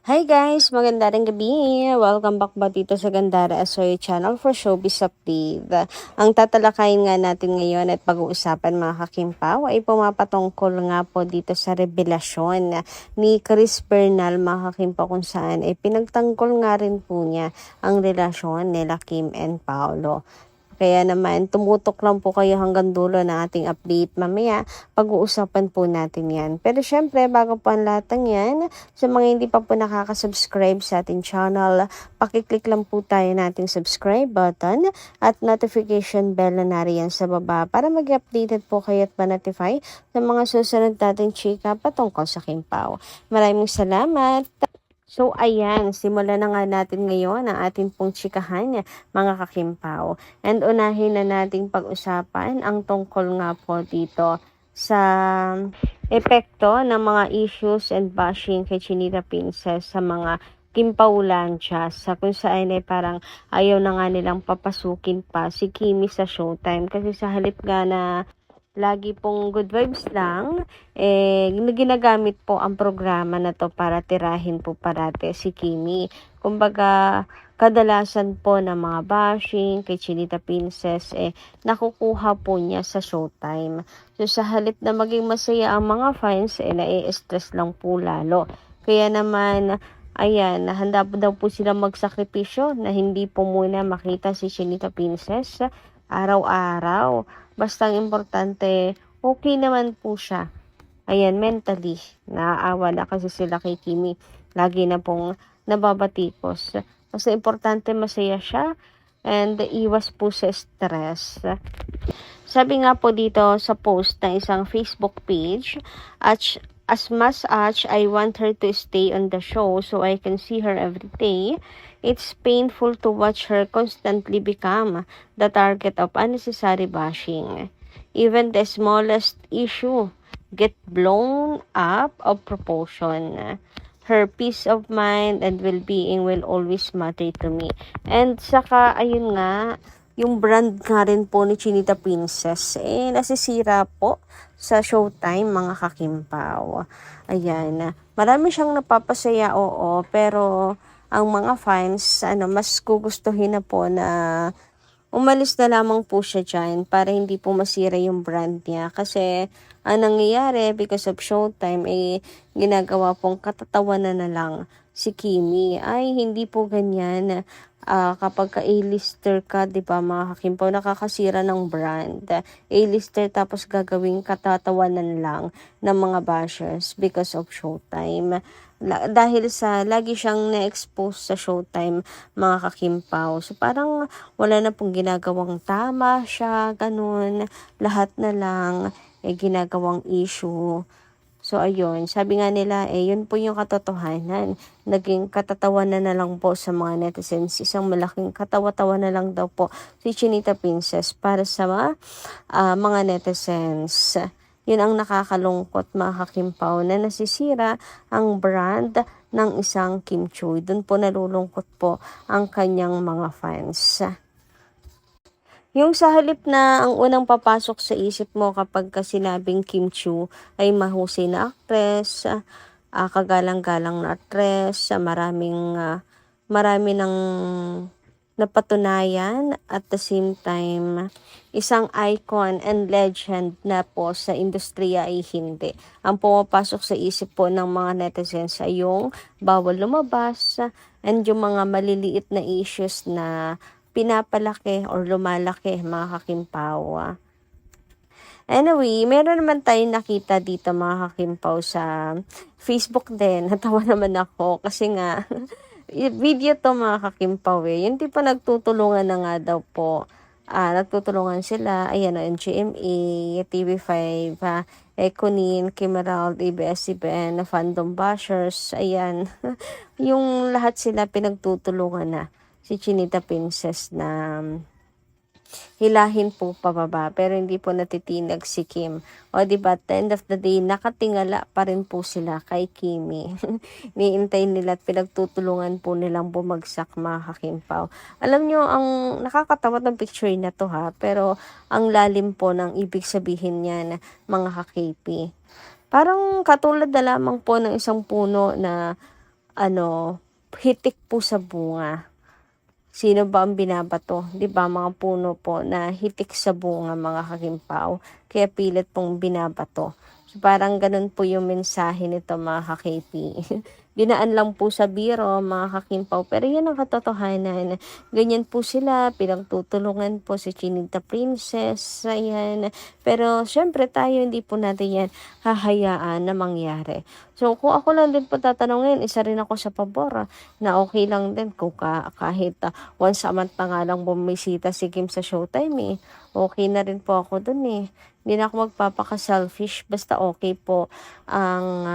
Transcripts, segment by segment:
Hi guys! Magandang gabi! Welcome back ba dito sa Gandara Asoy Channel for Showbiz Update. Ang tatalakayin nga natin ngayon at pag-uusapan mga kakimpaw ay pumapatungkol nga po dito sa revelasyon ni Chris Bernal mga kakimpaw kung saan ay pinagtanggol nga rin po niya ang relasyon nila Kim and Paolo. Kaya naman, tumutok lang po kayo hanggang dulo ng ating update mamaya. Pag-uusapan po natin yan. Pero syempre, bago po ang lahat ng yan, sa mga hindi pa po nakaka-subscribe sa ating channel, pakiclick lang po tayo nating subscribe button at notification bell na nariyan sa baba para mag-updated po kayo at ma-notify sa mga susunod nating chika patungkol sa Kimpaw. Maraming salamat! So ayan, simulan na nga natin ngayon ang ating pong chikahan mga kakimpaw. And unahin na nating pag-usapan ang tungkol nga po dito sa epekto ng mga issues and bashing kay Chinita Princess sa mga Kimpawlansya sa kung saan ay parang ayaw na nga nilang papasukin pa si Kimi sa Showtime kasi sa halip nga na lagi pong good vibes lang, ginagamit po ang programa na to para tirahin po parate si Kimi. Kumbaga, kadalasan po ng mga bashing kay Chinita Princess, nakukuha po niya sa Showtime. So, sa halip na maging masaya ang mga fans, nai-stress lang po lalo. Kaya naman, ayan, handa po daw po sila magsakripisyo na hindi po muna makita si Chinita Princess araw-araw. Basta ang importante, okay naman po siya. Ayan, mentally. Naaawa na kasi sila kay Kimi. Lagi na pong nababatikos. Basta importante masaya siya and iwas po sa stress. Sabi nga po dito sa post ng isang Facebook page, as much as I want her to stay on the show so I can see her every day, it's painful to watch her constantly become the target of unnecessary bashing. Even the smallest issue get blown up of proportion. Her peace of mind and well-being will always matter to me. And saka, ayun nga, yung brand nga rin po ni Chinita Princess, nasisira po sa Showtime mga kakimpaw. Ayan, marami siyang napapasaya, oo, pero ang mga fans, mas gugustuhin na po na umalis na lamang po siya dyan para hindi po masira yung brand niya. Kasi ang nangyayari because of Showtime, ginagawa pong katatawanan na lang si Kimi. Ay, hindi po ganyan. Kapag ka A-lister ka, di ba mga kakimpaw, nakakasira ng brand. A-lister tapos gagawing katatawanan lang ng mga bashers because of Showtime. Dahil sa lagi siyang na-expose sa Showtime mga kakimpaw. So parang wala na pong ginagawang tama siya, ganun. Lahat na lang ginagawang issue. So ayun, sabi nga nila yun po yung katotohanan. Naging katatawanan na lang po sa mga netizens. Isang malaking katawa-tawa na lang daw po si Chinita Princess para sa mga netizens. Yun ang nakakalungkot mga kakimpaw na nasisira ang brand ng isang Kim Chu. Doon po nalulungkot po ang kanyang mga fans. Yung sa halip na ang unang papasok sa isip mo kapag sinabing Kim Chu ay mahusay na actress, kagalang-galang na actress, marami ng napatunayan at the same time isang icon and legend na po sa industriya ay hindi. Ang pumapasok sa isip po ng mga netizens ay yung bawal lumabas and yung mga maliliit na issues na pinapalaki or lumalaki mga kakimpaw. Anyway, meron naman tayong nakita dito mga kakimpaw sa Facebook din. Natawa naman ako kasi nga video to mga kakimpaw Yung tipo nagtutulungan na nga daw po. Nagtutulungan sila. Ayan o, NGMA, TV5, Econin, Kimerald, ABS-CBN, Fandom Bashers. Ayan. Yung lahat sila pinagtutulungan na si Chinita Princess na hilahin po pababa pero hindi po natitinag si Kim. O diba, at the end of the day, nakatingala pa rin po sila kay Kimi. Niintay nila at pinagtutulungan po nilang bumagsak mga kakimpaw. Alam nyo, ang nakakatawa ng picture na to ha, pero ang lalim po ng ibig sabihin niyan mga ka-KP. Parang katulad na lamang po ng isang puno na hitik po sa bunga. Sino ba ang binabato? 'Di ba mga puno po na hitik sa bunga mga kakimpaw, kaya pilit pong binabato. So, parang ganun po yung mensahe nito mga ka-KP. Dinaan lang po sa biro mga kakimpaw, pero yan ang katotohanan. Ganyan po sila, pinagtutulungan po si Chinita Princess, ayan. Pero syempre tayo hindi po natin yan hahayaan na mangyari. So kung ako lang din po tatanungin, isa rin ako sa pabor na okay lang din kung kahit once a month na nga lang bumisita si Kim sa Showtime eh. Okay na rin po ako dun eh. Hindi na ako magpapaka-selfish basta okay po ang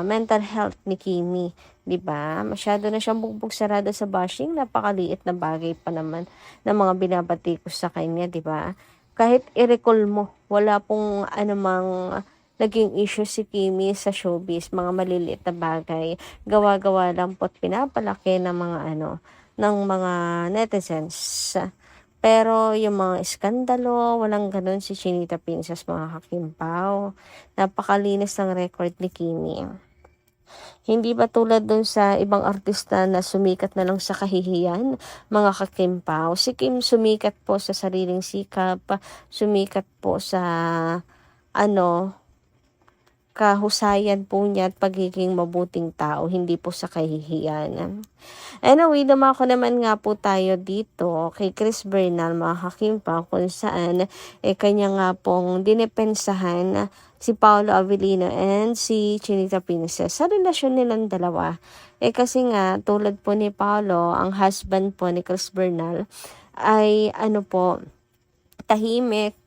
mental health ni Kimi. 'Di ba? Masyado na siyang bugbog sarado sa bashing, napakaliit na bagay pa naman ng mga binabati ko sa kanya, 'di ba? Kahit i-recall mo, wala pong anumang naging issue si Kimi sa showbiz, mga maliliit na bagay. Gawa-gawa lang po't pinapalaki ng ng mga netizens. Pero yung mga iskandalo, walang ganun si Chinita Princess mga kakimpaw. Napakalinis ng record ni Kimi. Hindi ba tulad dun sa ibang artista na sumikat na lang sa kahihiyan, mga kakimpaw. Si Kim sumikat po sa sariling sikap, sumikat po sa ano, kahusayan po niya at pagiging mabuting tao, hindi po sa kahihiyan. Anyway, dumako naman nga po tayo dito kay Chris Bernal, mga kakimpa, kung saan kanya nga pong dinepensahan si Paolo Avellino and si Chinita Princess sa relasyon nilang dalawa. Kasi nga, tulad po ni Paolo, ang husband po ni Chris Bernal ay tahimik,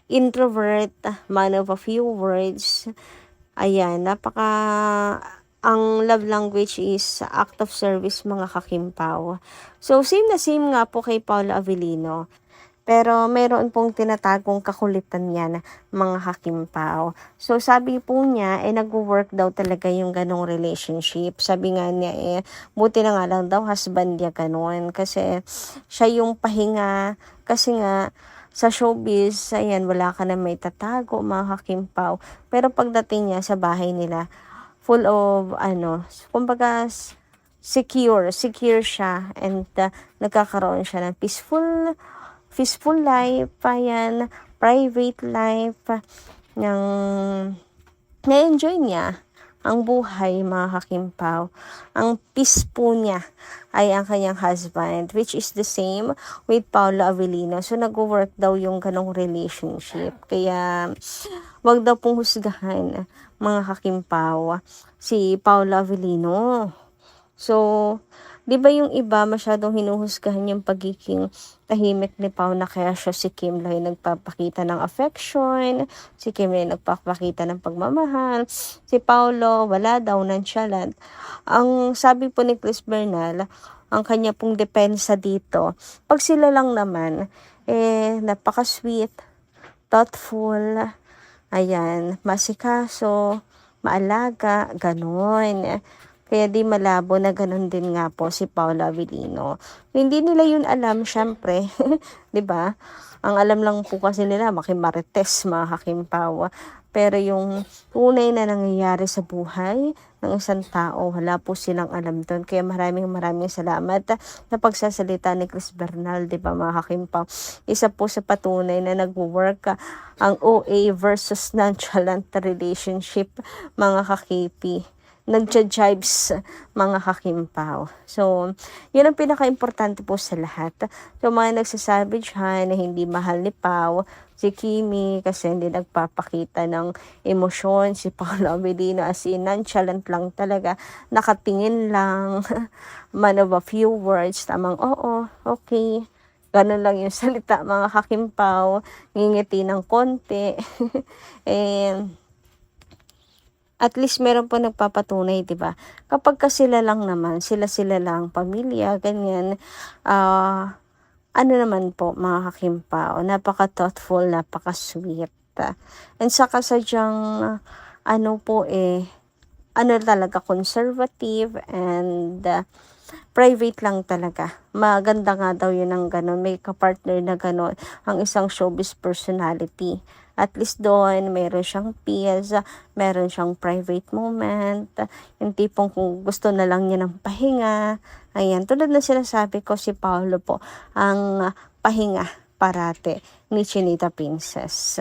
introvert, man of a few words. Ayan, ang love language is act of service mga kakimpaw. So, same na same nga po kay Paolo Avellino. Pero meron pong tinatagong kakulitan yan, mga kakimpaw. So, sabi po niya, nag-work daw talaga yung ganong relationship. Sabi nga niya, buti na nga lang daw husband niya ganon. Kasi siya yung pahinga. Kasi nga, sa showbiz, ayan, wala ka na may tatago, mga kakimpaw. Pero pagdating niya sa bahay nila, full of, kumbaga, secure siya, and nagkakaroon siya ng peaceful life, ayan, private life, ng na-enjoy niya ang buhay, mga kakimpaw. Ang peace po niya ay ang kanyang husband, which is the same with Paolo Avellino. So, nag-work daw yung ganong relationship. Kaya, wag daw pong husgahan, mga kakimpaw, si Paolo Avellino. So, di ba yung iba masyadong hinuhusgahan yung pagiging tahimik ni Pao na kaya siya si Kim lang yung nagpapakita ng affection, si Kim lang yung nagpapakita ng pagmamahal, si Paolo wala daw, nonchalant. Ang sabi po ni Chris Bernal, ang kanya pong depensa dito, pag sila lang naman, napaka-sweet, thoughtful, ayan, masikaso, maalaga, ganon. Kaya di malabo na ganun din nga po si Paolo Avellino. Hindi nila yun alam, syempre. 'Di ba? Ang alam lang po kasi nila, makimarites, mga kakimpaw. Pero yung tunay na nangyayari sa buhay ng isang tao, wala po silang alam doon. Kaya maraming salamat na pagsasalita ni Chris Bernal, 'di ba mga kakimpaw? Isa po sa patunay na nag-work ang OA versus nonchalant relationship, mga ka-KP. Nagja-jibes, mga kakimpaw. So, yun ang pinaka-importante po sa lahat. So, mga nagsasabi dyan na hindi mahal ni Pao, si Kimi, kasi hindi nagpapakita ng emosyon, si Paolo Avellino, as in, nonchalant lang talaga, nakatingin lang, man of a few words, tamang oo, okay, ganun lang yung salita, mga kakimpaw, ngingiti ng konti, and at least meron po nagpapatunay, 'di ba? Kapag sila lang naman, sila lang, pamilya, ganyan, naman po, mga kakimpaw, napaka-thoughtful, napaka-sweet. And saka sadyang, talaga, conservative and private lang talaga. Maganda nga daw yun ng gano'n. May kapartner na gano'n ang isang showbiz personality. At least doon, meron siyang peace, meron siyang private moment, yung tipong kung gusto na lang niya ng pahinga. Ayan, tulad na sinasabi ko, si Paolo po, ang pahinga parate ni Chinita Princess.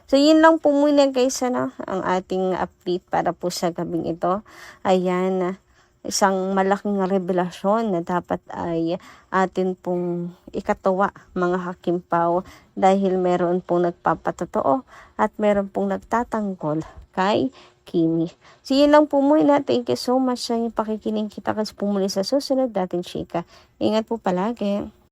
So, yun lang po muna guys, ang ating update para po sa gabing ito. Ayan, isang malaking revelasyon na dapat ay atin pong ikatuwa mga hakimpaw dahil meron pong nagpapatotoo at meron pong nagtatanggol kay Kimi. So, yun lang po muna. Thank you so much sa inyong pakikinig. Kita kasi po muli sa susunod natin, chika. Ingat po palagi.